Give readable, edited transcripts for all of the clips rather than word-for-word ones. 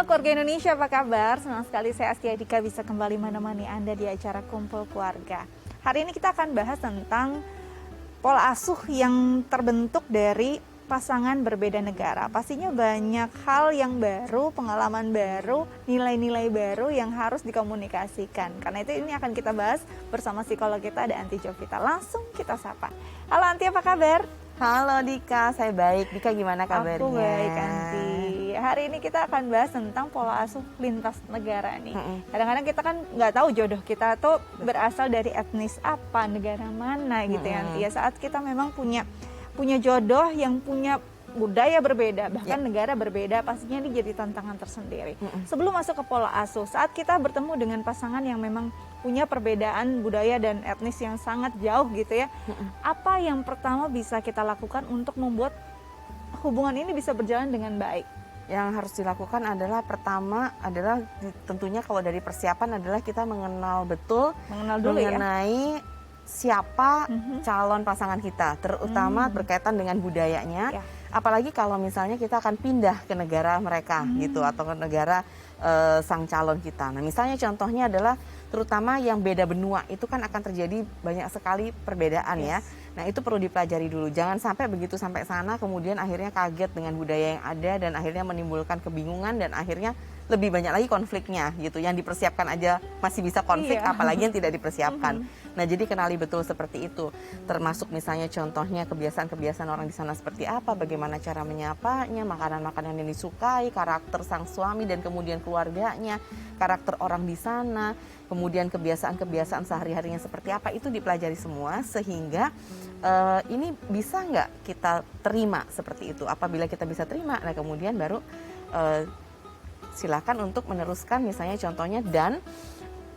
Halo keluarga Indonesia, apa kabar? Senang sekali saya Astia Dika bisa kembali menemani Anda di acara Kumpul Keluarga. Hari ini kita akan bahas tentang pola asuh yang terbentuk dari pasangan berbeda negara. Pastinya banyak hal yang baru, pengalaman baru, nilai-nilai baru yang harus dikomunikasikan. Karena itu ini akan kita bahas bersama psikolog kita, ada Anti Jovita. Langsung kita sapa. Halo Anti, apa kabar? Halo Dika, saya baik. Dika gimana kabarnya? Aku baik, Anti. Hari ini kita akan bahas tentang pola asuh lintas negara nih. Kadang-kadang kita kan nggak tahu jodoh kita tuh berasal dari etnis apa, negara mana gitu ya, Anti. Ya saat kita memang punya jodoh yang punya budaya berbeda, bahkan negara berbeda, pastinya ini jadi tantangan tersendiri. Sebelum masuk ke pola asuh, saat kita bertemu dengan pasangan yang memang punya perbedaan budaya dan etnis yang sangat jauh gitu ya, apa yang pertama bisa kita lakukan untuk membuat hubungan ini bisa berjalan dengan baik? Yang harus dilakukan adalah pertama adalah tentunya kalau dari persiapan adalah kita mengenal betul mengenai siapa calon pasangan kita, terutama berkaitan dengan budayanya. Apalagi kalau misalnya kita akan pindah ke negara mereka gitu, atau ke negara sang calon kita. Nah misalnya contohnya adalah terutama yang beda benua, itu kan akan terjadi banyak sekali perbedaan ya. Nah itu perlu dipelajari dulu, jangan sampai begitu sampai sana kemudian akhirnya kaget dengan budaya yang ada dan akhirnya menimbulkan kebingungan dan akhirnya lebih banyak lagi konfliknya gitu. Yang dipersiapkan aja masih bisa konflik, apalagi yang tidak dipersiapkan. Nah jadi kenali betul seperti itu, termasuk misalnya contohnya kebiasaan-kebiasaan orang di sana seperti apa, bagaimana cara menyapanya, makanan-makanan yang disukai, karakter sang suami dan kemudian keluarganya, karakter orang di sana, kemudian kebiasaan-kebiasaan sehari-harinya seperti apa, itu dipelajari semua sehingga ini bisa nggak kita terima seperti itu. Apabila kita bisa terima, nah kemudian baru silakan untuk meneruskan misalnya contohnya dan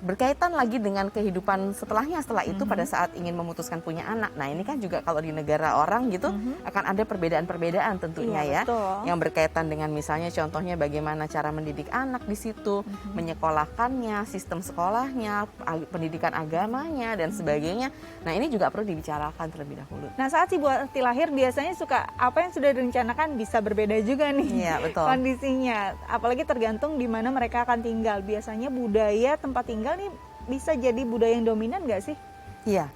berkaitan lagi dengan kehidupan setelahnya setelah itu pada saat ingin memutuskan punya anak. Nah ini kan juga kalau di negara orang gitu akan ada perbedaan-perbedaan tentunya betul. Yang berkaitan dengan misalnya contohnya bagaimana cara mendidik anak di situ, menyekolahkannya, sistem sekolahnya, pendidikan agamanya dan sebagainya. Nah ini juga perlu dibicarakan terlebih dahulu. Nah saat si buah hati lahir biasanya suka apa yang sudah direncanakan bisa berbeda juga nih kondisinya. Apalagi tergantung di mana mereka akan tinggal. Biasanya budaya tempat tinggal nih bisa jadi budaya yang dominan nggak sih? Iya,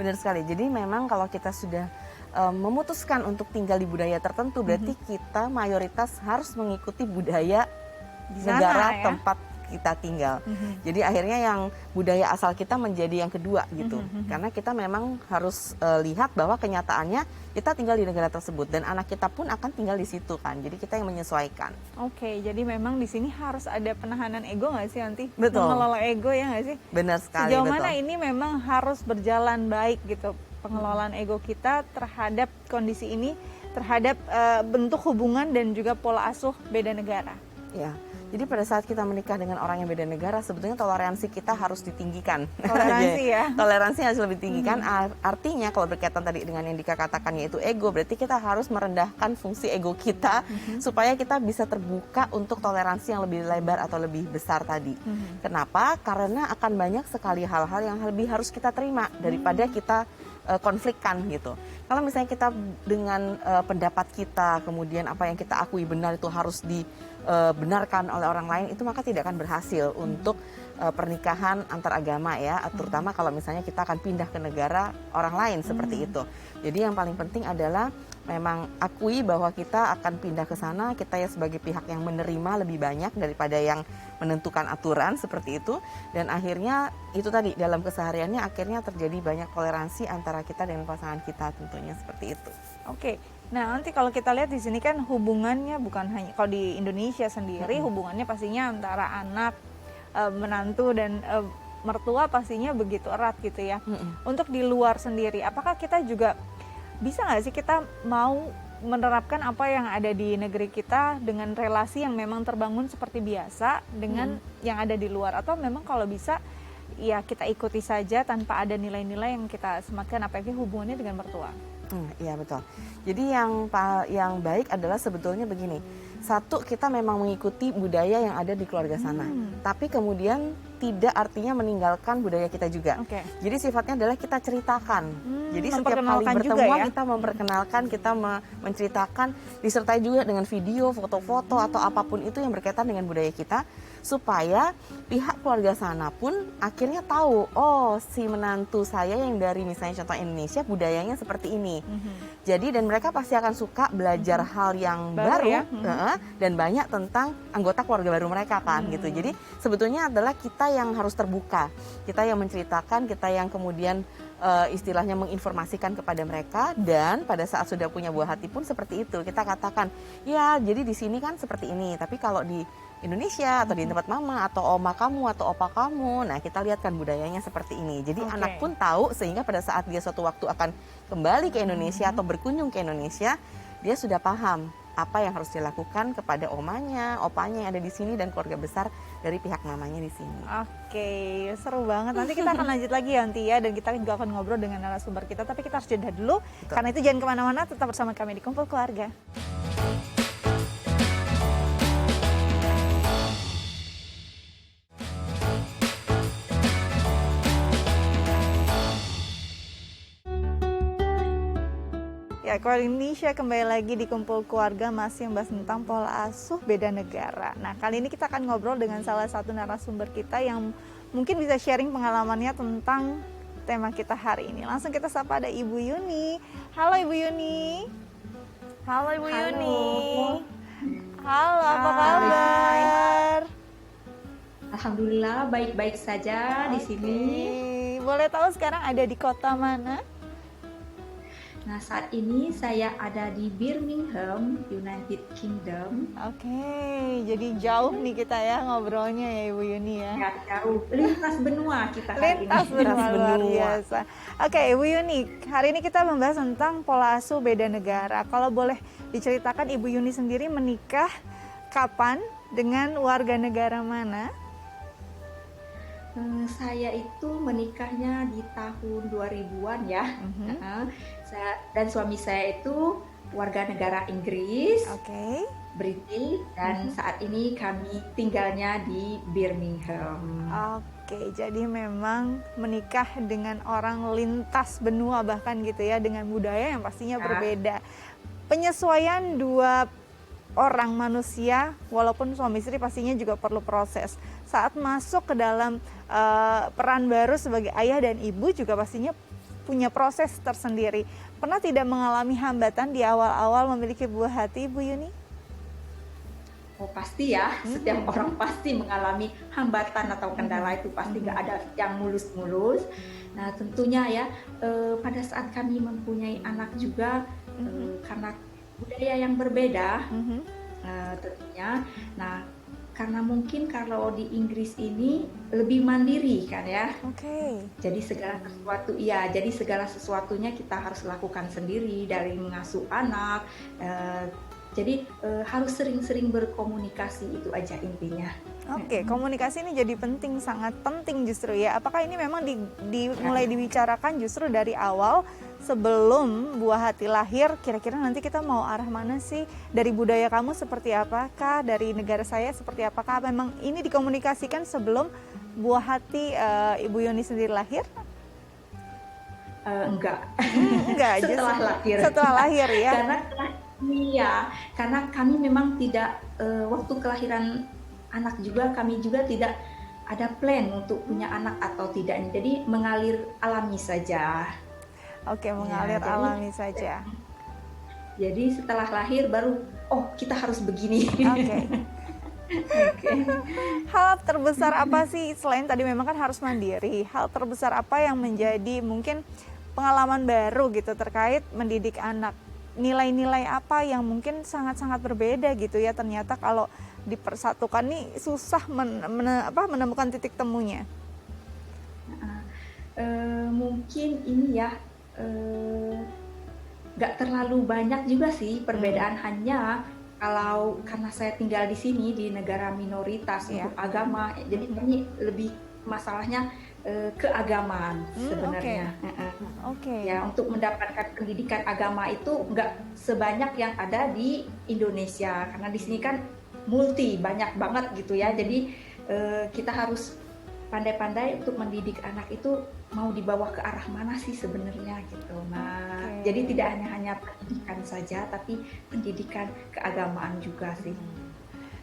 benar sekali. Jadi memang kalau kita sudah memutuskan untuk tinggal di budaya tertentu, berarti kita mayoritas harus mengikuti budaya di negara tempat kita tinggal. Jadi akhirnya yang budaya asal kita menjadi yang kedua gitu. Karena kita memang harus lihat bahwa kenyataannya kita tinggal di negara tersebut dan anak kita pun akan tinggal di situ kan. Jadi kita yang menyesuaikan. Oke, jadi memang di sini harus ada penahanan ego nggak sih Anti? Betul. Mengelola ego ya nggak sih? Benar sekali. Sejauh mana ini memang harus berjalan baik gitu pengelolaan ego kita terhadap kondisi ini, terhadap bentuk hubungan dan juga pola asuh beda negara. Ya. Jadi pada saat kita menikah dengan orang yang beda negara, sebetulnya toleransi kita harus ditinggikan. Toleransi ya? Toleransi harus lebih tinggikan. Artinya kalau berkaitan tadi dengan yang Dika katakan yaitu ego, berarti kita harus merendahkan fungsi ego kita supaya kita bisa terbuka untuk toleransi yang lebih lebar atau lebih besar tadi. Kenapa? Karena akan banyak sekali hal-hal yang lebih harus kita terima daripada kita konflikkan gitu. Kalau misalnya kita dengan pendapat kita, kemudian apa yang kita akui benar itu harus dibenarkan oleh orang lain, itu maka tidak akan berhasil untuk pernikahan antar agama ya, terutama kalau misalnya kita akan pindah ke negara orang lain seperti itu. Jadi yang paling penting adalah memang akui bahwa kita akan pindah ke sana, kita ya sebagai pihak yang menerima lebih banyak daripada yang menentukan aturan seperti itu, dan akhirnya itu tadi dalam kesehariannya akhirnya terjadi banyak toleransi antara kita dengan pasangan kita tentunya seperti itu. Oke. Nah, nanti kalau kita lihat di sini kan hubungannya bukan hanya kalau di Indonesia sendiri hubungannya pastinya antara anak, menantu dan mertua pastinya begitu erat gitu ya. Untuk di luar sendiri, apakah kita juga bisa nggak sih kita mau menerapkan apa yang ada di negeri kita dengan relasi yang memang terbangun seperti biasa dengan yang ada di luar, atau memang kalau bisa ya kita ikuti saja tanpa ada nilai-nilai yang kita sematkan apalagi hubungannya dengan mertua? Iya betul. Jadi yang baik adalah sebetulnya begini, Satu, kita memang mengikuti budaya yang ada di keluarga sana. Tapi kemudian tidak artinya meninggalkan budaya kita juga. Jadi sifatnya adalah kita ceritakan. Jadi setiap kali bertemu kita memperkenalkan, kita menceritakan, disertai juga dengan video, foto-foto atau apapun itu yang berkaitan dengan budaya kita, supaya pihak keluarga sana pun akhirnya tahu, oh si menantu saya yang dari misalnya contoh Indonesia budayanya seperti ini. Jadi dan mereka pasti akan suka belajar hal yang baru dan banyak tentang anggota keluarga baru mereka kan gitu. Jadi sebetulnya adalah kita yang harus terbuka, kita yang menceritakan, kita yang kemudian istilahnya menginformasikan kepada mereka, dan pada saat sudah punya buah hati pun seperti itu kita katakan, ya jadi di sini kan seperti ini, tapi kalau di Indonesia atau di tempat mama atau oma kamu atau opa kamu, nah kita lihatkan budayanya seperti ini. Jadi anak pun tahu, sehingga pada saat dia suatu waktu akan kembali ke Indonesia atau berkunjung ke Indonesia, dia sudah paham apa yang harus dilakukan kepada omanya, opanya yang ada di sini dan keluarga besar dari pihak mamanya di sini. Oke, seru banget. Nanti kita akan lanjut lagi ya Antia, dan kita juga akan ngobrol dengan narasumber kita. Tapi kita harus jeda dulu. Betul. Karena itu jangan kemana-mana, tetap bersama kami di Kumpul Keluarga. Ya, Keluarga Indonesia kembali lagi di Kumpul Keluarga, masih membahas tentang pola asuh beda negara. Nah, kali ini kita akan ngobrol dengan salah satu narasumber kita yang mungkin bisa sharing pengalamannya tentang tema kita hari ini. Langsung kita sapa, ada Ibu Yuni. Halo Ibu Yuni. Halo Ibu Yuni. Halo, apa kabar? Alhamdulillah baik-baik saja di sini. Boleh tahu sekarang ada di kota mana? Nah, saat ini saya ada di Birmingham, United Kingdom. Oke, jadi jauh nih kita ya ngobrolnya ya Ibu Yuni ya. Ya, jauh. Lintas benua kita hari ini. Lintas benua luar biasa. Oke, Ibu Yuni, hari ini kita membahas tentang pola asuh beda negara. Kalau boleh diceritakan, Ibu Yuni sendiri menikah kapan, dengan warga negara mana? Saya itu menikahnya di tahun 2000-an ya. Dan suami saya itu warga negara Inggris, British, dan saat ini kami tinggalnya di Birmingham. Oke, jadi memang menikah dengan orang lintas benua bahkan gitu ya, dengan budaya yang pastinya berbeda. Penyesuaian dua orang manusia, walaupun suami istri pastinya juga perlu proses. Saat masuk ke dalam peran baru sebagai ayah dan ibu juga pastinya punya proses tersendiri. Pernah tidak mengalami hambatan di awal-awal memiliki buah hati, Ibu Yuni? Oh pasti ya, setiap orang pasti mengalami hambatan atau kendala, itu pasti nggak ada yang mulus-mulus. Nah tentunya ya, pada saat kami mempunyai anak juga, karena budaya yang berbeda, tentunya. Nah karena mungkin kalau di Inggris ini lebih mandiri kan ya. Jadi segala sesuatunya kita harus lakukan sendiri, dari mengasuh anak. Jadi harus sering-sering berkomunikasi, itu aja intinya. Komunikasi ini jadi penting, sangat penting justru ya. Apakah ini memang mulai dibicarakan justru dari awal sebelum buah hati lahir? Kira-kira nanti kita mau arah mana sih? Dari budaya kamu seperti apakah? Dari negara saya seperti apakah? Memang ini dikomunikasikan sebelum buah hati Ibu Yuni sendiri lahir? Enggak. Setelah lahir ya. Karena kami memang tidak waktu kelahiran anak juga, kami juga tidak ada plan untuk punya anak atau tidak. Jadi mengalir alami saja. Mengalir alami saja. Jadi setelah lahir baru, kita harus begini. Hal terbesar apa sih, selain tadi memang kan harus mandiri, hal terbesar apa yang menjadi mungkin pengalaman baru gitu terkait mendidik anak? Nilai-nilai apa yang mungkin sangat-sangat berbeda gitu ya, ternyata kalau dipersatukan nih susah menemukan titik temunya. Mungkin ini ya, gak terlalu banyak juga sih perbedaan, hanya karena saya tinggal di sini di negara minoritas untuk agama, jadi ini lebih masalahnya keagamaan sebenarnya. Ya, untuk mendapatkan pendidikan agama itu nggak sebanyak yang ada di Indonesia, karena di sini kan multi, banyak banget gitu ya. Jadi kita harus pandai-pandai untuk mendidik anak itu mau dibawa ke arah mana sih sebenarnya gitu. Nah, jadi tidak hanya pendidikan saja, tapi pendidikan keagamaan juga sih.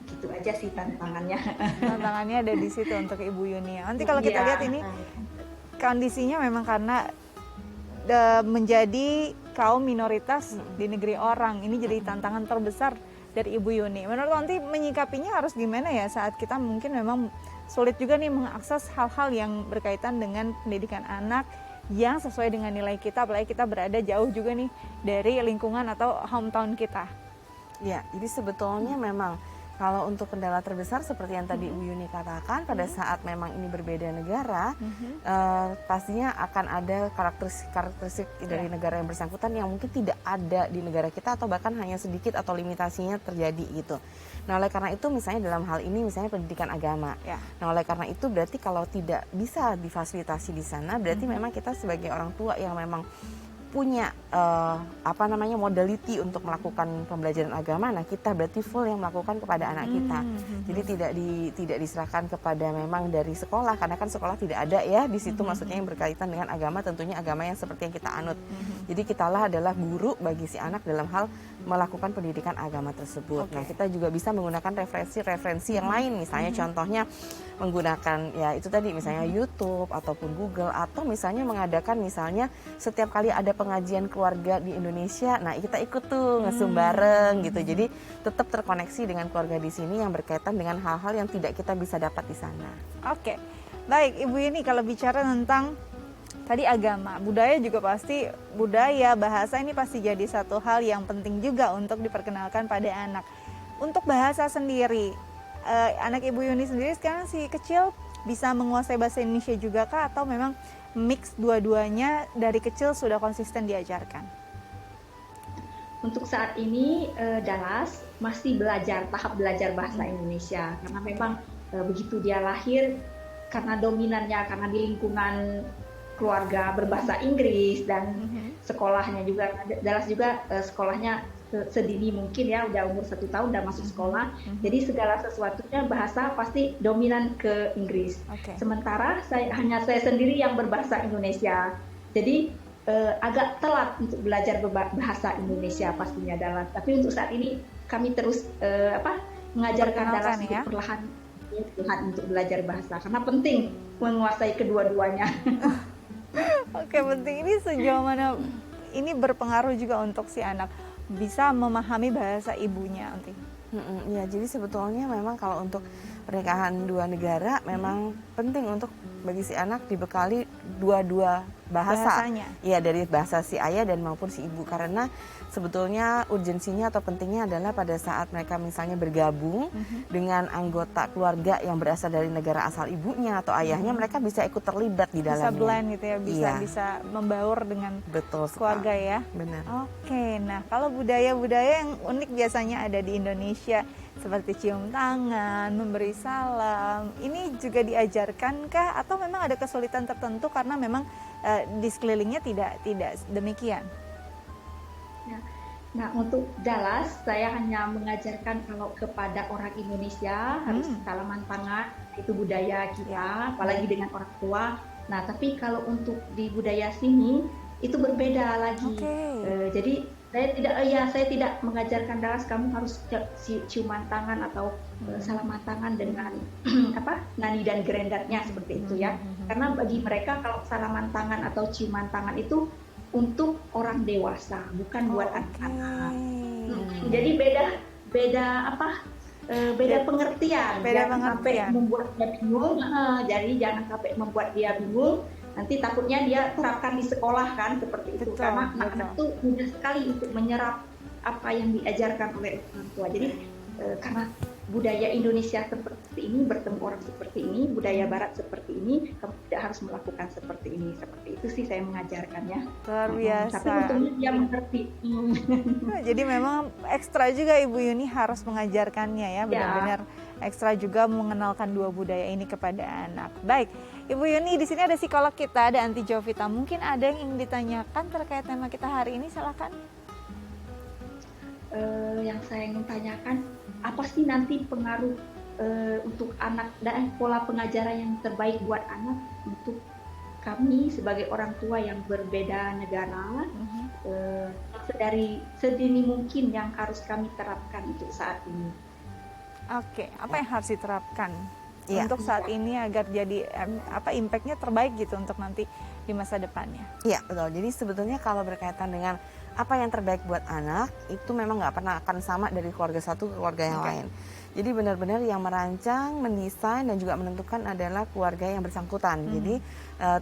Gitu aja sih tantangannya. Tantangannya ada di situ untuk Ibu Yuni. Nanti kalau kita lihat ini kondisinya memang karena menjadi kaum minoritas di negeri orang, ini jadi tantangan terbesar dari Ibu Yuni. Menurut nanti menyikapinya harus gimana ya saat kita mungkin memang sulit juga nih mengakses hal-hal yang berkaitan dengan pendidikan anak yang sesuai dengan nilai kita, apalagi kita berada jauh juga nih dari lingkungan atau hometown kita. Ya, jadi sebetulnya memang kalau untuk kendala terbesar seperti yang tadi Bu Yuni katakan, pada saat memang ini berbeda negara, pastinya akan ada karakteristik dari negara yang bersangkutan yang mungkin tidak ada di negara kita, atau bahkan hanya sedikit atau limitasinya terjadi gitu. Nah, oleh karena itu misalnya dalam hal ini misalnya pendidikan agama. Nah, oleh karena itu berarti kalau tidak bisa difasilitasi di sana, berarti memang kita sebagai orang tua yang memang punya modality untuk melakukan pembelajaran agama, nah kita berarti full yang melakukan kepada anak kita. Jadi tidak diserahkan kepada memang dari sekolah, karena kan sekolah tidak ada ya di situ, maksudnya yang berkaitan dengan agama, tentunya agama yang seperti yang kita anut. Jadi kitalah adalah guru bagi si anak dalam hal melakukan pendidikan agama tersebut. Nah, kita juga bisa menggunakan referensi yang lain, misalnya contohnya menggunakan ya itu tadi misalnya YouTube ataupun Google, atau misalnya mengadakan misalnya setiap kali ada pengajian keluarga di Indonesia, nah kita ikut tuh ngesum bareng gitu. Jadi tetap terkoneksi dengan keluarga di sini yang berkaitan dengan hal-hal yang tidak kita bisa dapat di sana. Oke, baik Ibu ini kalau bicara tentang tadi agama, budaya juga pasti, budaya, bahasa ini pasti jadi satu hal yang penting juga untuk diperkenalkan pada anak. Untuk bahasa sendiri, anak Ibu Yuni sendiri sekarang si kecil bisa menguasai bahasa Indonesia juga kah, atau memang mix dua-duanya dari kecil sudah konsisten diajarkan? Untuk saat ini Dallas masih tahap belajar bahasa Indonesia, karena memang begitu dia lahir, karena dominannya karena di lingkungan keluarga berbahasa Inggris dan sekolahnya juga, Dallas juga sekolahnya sedini mungkin ya, udah umur 1 tahun udah masuk sekolah, jadi segala sesuatunya bahasa pasti dominan ke Inggris. Sementara hanya saya sendiri yang berbahasa Indonesia, jadi agak telat untuk belajar bahasa Indonesia pastinya Dallas. Tapi untuk saat ini kami terus mengajarkan Dallas ya? perlahan untuk belajar bahasa, karena penting menguasai kedua-duanya. Oke, penting. Ini sejauh mana ini berpengaruh juga untuk si anak bisa memahami bahasa ibunya nanti? Ya, jadi sebetulnya memang kalau untuk pernikahan dua negara memang penting untuk bagi si anak dibekali dua bahasanya. Iya, dari bahasa si ayah dan maupun si ibu, karena sebetulnya urgensinya atau pentingnya adalah pada saat mereka misalnya bergabung dengan anggota keluarga yang berasal dari negara asal ibunya atau ayahnya, mereka bisa ikut terlibat di dalamnya. Bisa blend gitu ya, bisa membaur dengan keluarga ya. Benar. Oke, nah kalau budaya-budaya yang unik biasanya ada di Indonesia, seperti cium tangan, memberi salam, ini juga diajarkankah atau memang ada kesulitan tertentu karena memang di sekelilingnya tidak demikian? Nah, untuk Dallas saya hanya mengajarkan kalau kepada orang Indonesia harus salaman tangan, itu budaya kita, apalagi dengan orang tua. Nah, tapi kalau untuk di budaya sini itu berbeda lagi. Jadi saya tidak mengajarkan Dallas kamu harus ciuman tangan atau salaman tangan dengan nani dan granddadnya seperti itu ya. Karena bagi mereka kalau salaman tangan atau ciuman tangan itu untuk orang dewasa, bukan buat anak-anak. Jadi beda pengertian. Jangan sampai membuat dia bingung. Jadi jangan sampai membuat dia bingung. Nanti takutnya dia terapkan di sekolah kan seperti itu. Karena anak-anak itu mudah sekali untuk menyerap apa yang diajarkan oleh orang tua. Jadi karena budaya Indonesia seperti ini, bertemu orang seperti ini, budaya Barat seperti ini, kamu tidak harus melakukan seperti ini. Seperti itu sih saya mengajarkannya. Luar biasa. Tapi untungnya dia mengerti. Jadi memang ekstra juga Ibu Yuni harus mengajarkannya ya, benar-benar ekstra juga mengenalkan dua budaya ini kepada anak. Baik, Ibu Yuni, di sini ada psikolog kita, ada Anti Jovita. Mungkin ada yang ingin ditanyakan terkait tema kita hari ini, silakan. Yang saya ingin tanyakan, apa sih nanti pengaruh untuk anak dan pola pengajaran yang terbaik buat anak untuk kami sebagai orang tua yang berbeda negara, dari sedini mungkin yang harus kami terapkan untuk saat ini. Oke, apa yang harus diterapkan untuk saat ini agar jadi impact-nya terbaik gitu untuk nanti di masa depannya? Iya, betul. Jadi sebetulnya kalau berkaitan dengan apa yang terbaik buat anak, itu memang nggak pernah akan sama dari keluarga satu ke keluarga yang lain. Jadi benar-benar yang merancang, mendesain, dan juga menentukan adalah keluarga yang bersangkutan. Jadi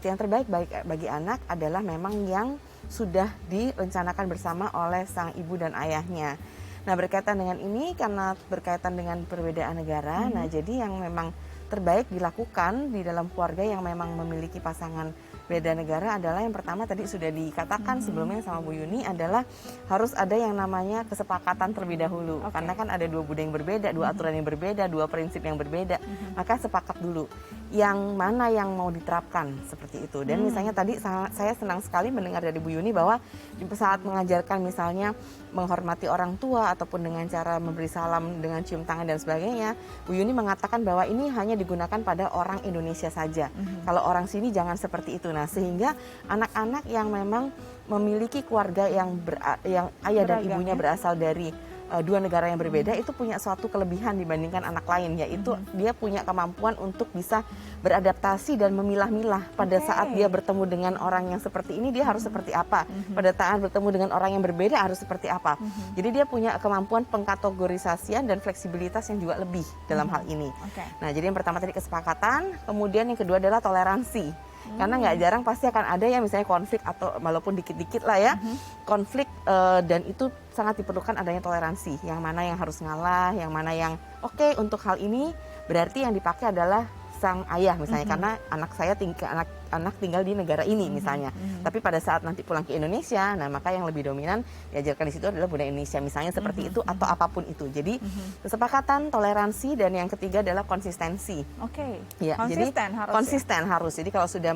yang terbaik bagi anak adalah memang yang sudah direncanakan bersama oleh sang ibu dan ayahnya. Nah, berkaitan dengan ini, karena berkaitan dengan perbedaan negara, nah jadi yang memang terbaik dilakukan di dalam keluarga yang memang memiliki pasangan beda negara adalah yang pertama tadi sudah dikatakan sebelumnya sama Bu Yuni, adalah harus ada yang namanya kesepakatan terlebih dahulu. Karena kan ada dua budaya yang berbeda, dua aturan yang berbeda, dua prinsip yang berbeda. Maka sepakat dulu yang mana yang mau diterapkan seperti itu. Dan misalnya tadi saya senang sekali mendengar dari Bu Yuni bahwa saat mengajarkan misalnya menghormati orang tua ataupun dengan cara memberi salam dengan cium tangan dan sebagainya, Bu Yuni mengatakan bahwa ini hanya digunakan pada orang Indonesia saja. Kalau orang sini jangan seperti itu. Nah, sehingga anak-anak yang memang memiliki keluarga yang ayah dan ibunya berasal dari dua negara yang berbeda itu punya suatu kelebihan dibandingkan anak lain, yaitu dia punya kemampuan untuk bisa beradaptasi dan memilah-milah pada saat dia bertemu dengan orang yang seperti ini dia harus seperti apa, pada saat bertemu dengan orang yang berbeda harus seperti apa. Jadi dia punya kemampuan pengkategorisasian dan fleksibilitas yang juga lebih dalam hal ini. Nah, jadi yang pertama tadi kesepakatan, kemudian yang kedua adalah toleransi. Karena nggak jarang pasti akan ada ya misalnya konflik atau walaupun dikit-dikit lah ya konflik, dan itu sangat diperlukan adanya toleransi. Yang mana yang harus ngalah, yang mana yang oke, untuk hal ini berarti yang dipakai adalah sang ayah misalnya, karena anak saya anak tinggal di negara ini misalnya. Tapi pada saat nanti pulang ke Indonesia, nah maka yang lebih dominan diajarkan di situ adalah budaya Indonesia misalnya seperti itu atau apapun itu. Jadi kesepakatan, toleransi, dan yang ketiga adalah konsistensi. Ya, konsisten jadi harus. Konsisten harus. Jadi kalau sudah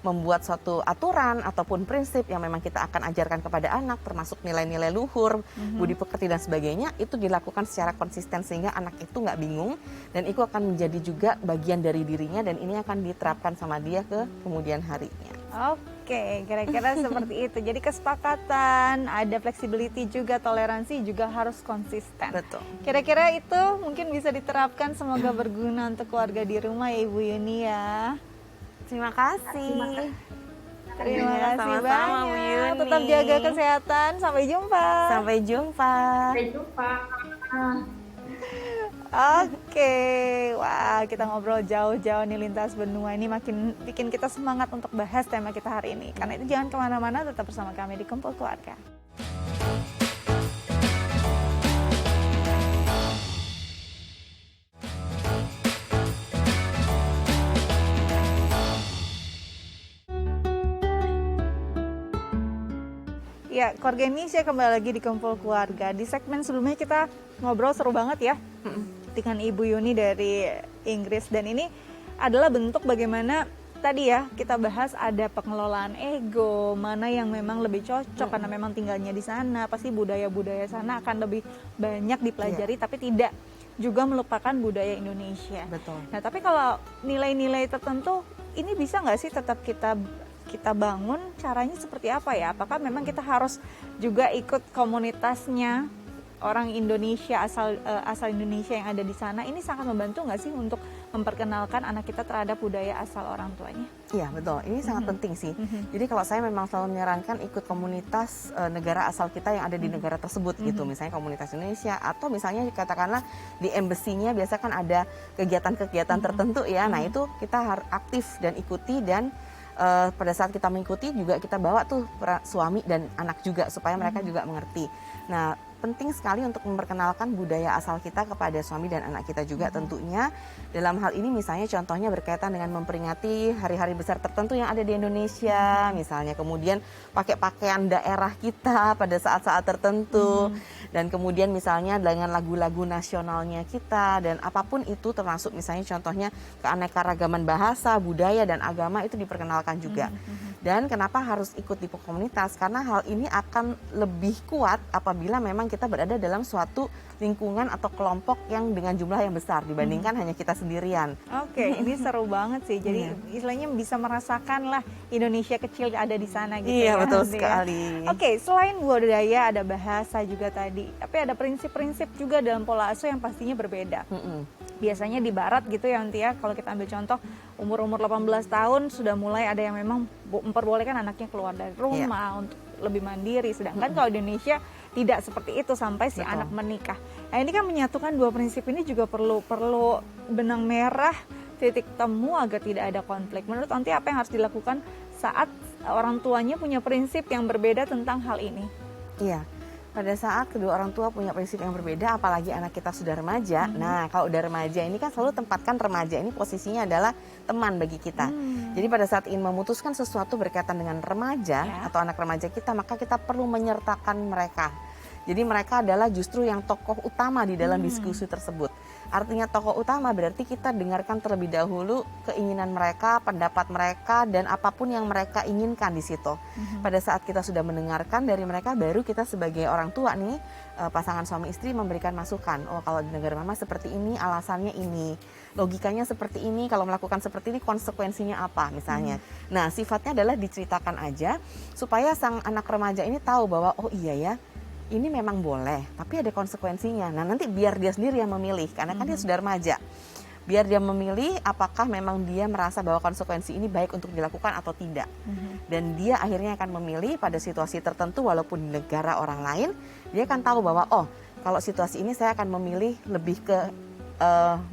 membuat suatu aturan ataupun prinsip yang memang kita akan ajarkan kepada anak, termasuk nilai-nilai luhur, budi pekerti dan sebagainya, itu dilakukan secara konsisten sehingga anak itu nggak bingung dan itu akan menjadi juga bagian dari dirinya dan ini akan diterapkan sama dia ke kemudian harinya. Oke, kira-kira seperti itu. Jadi kesepakatan, ada flexibility juga, toleransi juga harus konsisten. Betul. Kira-kira itu mungkin bisa diterapkan, semoga berguna untuk keluarga di rumah ya Ibu Yuni ya. Terima kasih. Terima kasih sama-sama, Bu banyak. Yuni. Tetap jaga kesehatan. Sampai jumpa. Sampai jumpa. Sampai jumpa. Oke, wah kita ngobrol jauh-jauh nih lintas benua, ini makin bikin kita semangat untuk bahas tema kita hari ini. Karena itu jangan kemana-mana, tetap bersama kami di Kumpul Keluarga. Ya, keluarga Indonesia kembali lagi di Kumpul Keluarga. Di segmen sebelumnya kita ngobrol seru banget ya dengan Ibu Yuni dari Inggris, dan ini adalah bentuk bagaimana tadi ya kita bahas ada pengelolaan ego, mana yang memang lebih cocok karena memang tinggalnya di sana, pasti budaya-budaya sana akan lebih banyak dipelajari, tapi tidak juga melupakan budaya Indonesia. Betul. Nah, tapi kalau nilai-nilai tertentu ini bisa nggak sih tetap kita bangun, caranya seperti apa ya? Apakah memang kita harus juga ikut komunitasnya orang Indonesia asal Indonesia yang ada di sana? Ini sangat membantu nggak sih untuk memperkenalkan anak kita terhadap budaya asal orang tuanya? Iya, betul. Ini sangat penting sih. Jadi kalau saya memang selalu menyarankan ikut komunitas negara asal kita yang ada di negara tersebut gitu. Misalnya komunitas Indonesia atau misalnya katakanlah di embassy-nya biasa kan ada kegiatan-kegiatan tertentu ya. Nah, itu kita harus aktif dan ikuti, dan pada saat kita mengikuti juga kita bawa tuh suami dan anak juga supaya mereka juga mengerti. Nah, penting sekali untuk memperkenalkan budaya asal kita kepada suami dan anak kita juga tentunya. Dalam hal ini misalnya contohnya berkaitan dengan memperingati hari-hari besar tertentu yang ada di Indonesia, misalnya kemudian pakai pakaian daerah kita pada saat-saat tertentu, dan kemudian misalnya dengan lagu-lagu nasionalnya kita, dan apapun itu termasuk misalnya contohnya keanekaragaman bahasa, budaya, dan agama itu diperkenalkan juga. Dan kenapa harus ikut di komunitas? Karena hal ini akan lebih kuat apabila memang kita berada dalam suatu lingkungan atau kelompok yang dengan jumlah yang besar dibandingkan hanya kita sendirian. Oke, ini seru banget sih. Jadi istilahnya bisa merasakan lah Indonesia kecil ada di sana gitu. Iya, ya, betul ya. sekali. Oke, selain budaya ada bahasa juga tadi. Tapi ada prinsip-prinsip juga dalam pola asuh yang pastinya berbeda. Biasanya di barat gitu ya nanti ya, kalau kita ambil contoh umur-umur 18 tahun sudah mulai ada yang memang memperbolehkan anaknya keluar dari rumah untuk lebih mandiri. Sedangkan kalau di Indonesia tidak seperti itu sampai si anak menikah. Nah ini kan menyatukan dua prinsip ini juga perlu benang merah, titik temu agar tidak ada konflik. Menurut Onti apa yang harus dilakukan saat orang tuanya punya prinsip yang berbeda tentang hal ini? Iya. Pada saat kedua orang tua punya prinsip yang berbeda, apalagi anak kita sudah remaja. Nah, kalau udah remaja ini kan selalu tempatkan remaja ini posisinya adalah teman bagi kita. Jadi pada saat ingin memutuskan sesuatu berkaitan dengan remaja atau anak remaja kita, maka kita perlu menyertakan mereka. Jadi mereka adalah justru yang tokoh utama di dalam diskusi tersebut. Artinya tokoh utama berarti kita dengarkan terlebih dahulu keinginan mereka, pendapat mereka, dan apapun yang mereka inginkan di situ. Pada saat kita sudah mendengarkan dari mereka, baru kita sebagai orang tua nih, pasangan suami istri memberikan masukan. Oh, kalau di negara mama seperti ini, alasannya ini. Logikanya seperti ini, kalau melakukan seperti ini konsekuensinya apa misalnya. Nah, sifatnya adalah diceritakan aja supaya sang anak remaja ini tahu bahwa oh iya ya, ini memang boleh, tapi ada konsekuensinya. Nah nanti biar dia sendiri yang memilih, karena kan dia sudah remaja. Biar dia memilih apakah memang dia merasa bahwa konsekuensi ini baik untuk dilakukan atau tidak. Dan dia akhirnya akan memilih pada situasi tertentu walaupun di negara orang lain, dia akan tahu bahwa oh kalau situasi ini saya akan memilih lebih ke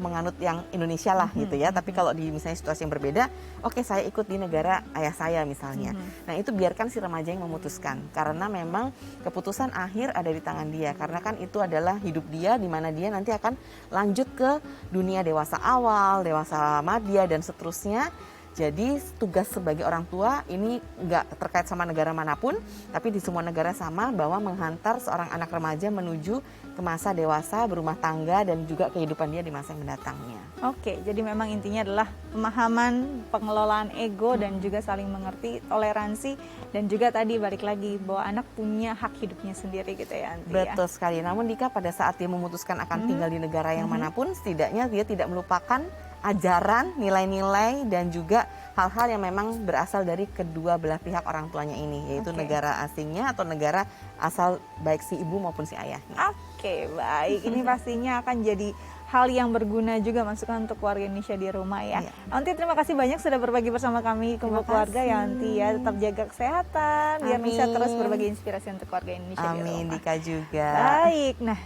menganut yang Indonesia lah gitu ya. Tapi kalau di misalnya situasi yang berbeda, oke, saya ikut di negara ayah saya misalnya. Nah itu biarkan si remaja yang memutuskan, karena memang keputusan akhir ada di tangan dia, karena kan itu adalah hidup dia, di mana dia nanti akan lanjut ke dunia dewasa awal, dewasa madya dan seterusnya. Jadi tugas sebagai orang tua ini nggak terkait sama negara manapun, tapi di semua negara sama, bahwa menghantar seorang anak remaja menuju ke masa dewasa, berumah tangga, dan juga kehidupan dia di masa yang mendatangnya. Oke, jadi memang intinya adalah pemahaman, pengelolaan ego, dan juga saling mengerti, toleransi, dan juga tadi balik lagi bahwa anak punya hak hidupnya sendiri gitu ya Anti. Betul sekali, namun Dika pada saat dia memutuskan akan tinggal di negara yang manapun, setidaknya dia tidak melupakan ajaran, nilai-nilai, dan juga hal-hal yang memang berasal dari kedua belah pihak orang tuanya ini, yaitu negara asingnya atau negara asal baik si ibu maupun si ayahnya. Oke, baik. Ini pastinya akan jadi hal yang berguna juga masukan untuk keluarga Indonesia di rumah ya. Onti, terima kasih banyak sudah berbagi bersama kami Kumpul Keluarga ya Onti ya. Tetap jaga kesehatan, biar bisa terus berbagi inspirasi untuk keluarga Indonesia di rumah. Amin, Dika juga. Baik, nah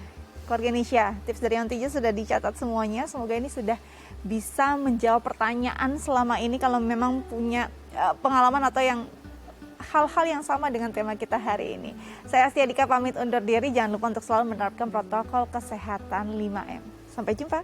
keluarga Indonesia, tips dari Onti sudah dicatat semuanya. Semoga ini sudah bisa menjawab pertanyaan selama ini kalau memang punya pengalaman atau yang hal-hal yang sama dengan tema kita hari ini. Saya Astia Dika pamit undur diri, jangan lupa untuk selalu menerapkan protokol kesehatan 5M. Sampai jumpa.